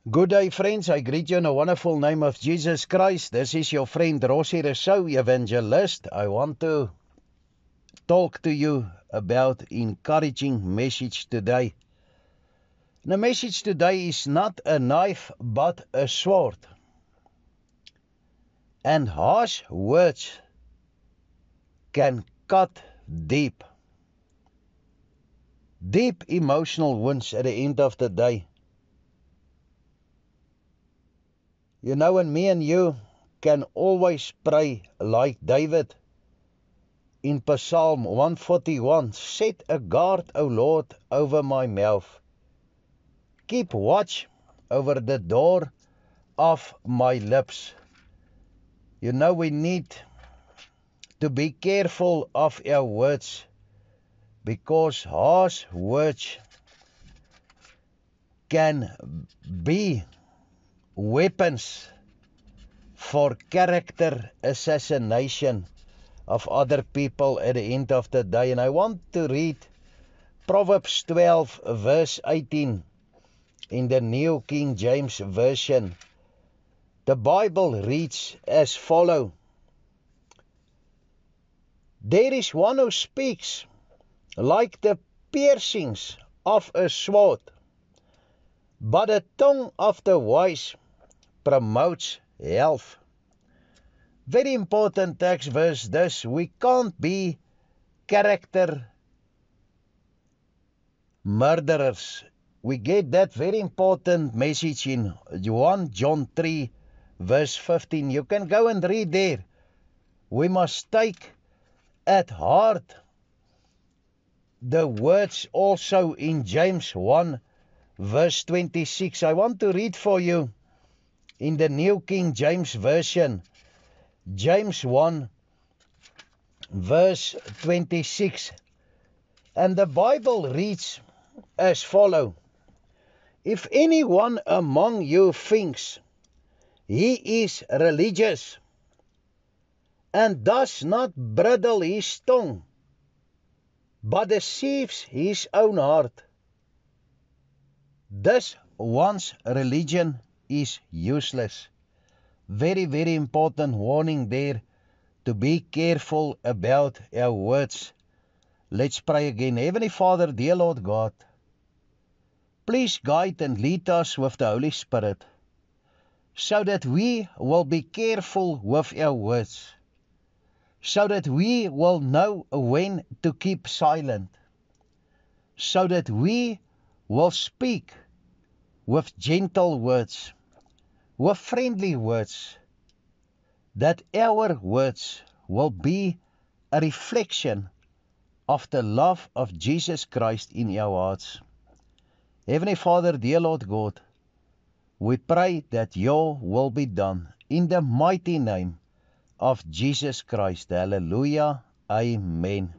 Good day, friends. I greet you in the wonderful name of Jesus Christ. This is your friend Rossi Rousseau, evangelist. I want to talk to you about encouraging message today. The message today is not a knife, but a sword. And harsh words can cut deep. Deep emotional wounds at the end of the day. You know, and me and you can always pray like David in Psalm 141. Set a guard, O Lord, over my mouth. Keep watch over the door of my lips. You know, we need to be careful of our words, because harsh words can be weapons for character assassination of other people at the end of the day. And I want to read Proverbs 12 verse 18 in the New King James Version. The Bible reads as follows: There is one who speaks like the piercings of a sword, but the tongue of the wise promotes health. Very important text verse this. We can't be character murderers. We get that very important message in 1 John 3 verse 15. You can go and read there. We must take at heart the words also in James 1 verse 26. I want to read for you in the New King James Version, James 1 verse 26. And the Bible reads as follows: If anyone among you thinks he is religious and does not bridle his tongue, but deceives his own heart, this one's religion is useless. Very, very important warning there, to be careful about our words. Let's pray again. Heavenly Father, dear Lord God, please guide and lead us with the Holy Spirit, so that we will be careful with our words, so that we will know when to keep silent, so that we will speak with gentle words, with friendly words, that our words will be a reflection of the love of Jesus Christ in our hearts. Heavenly Father, dear Lord God, we pray that your will be done in the mighty name of Jesus Christ. Hallelujah. Amen.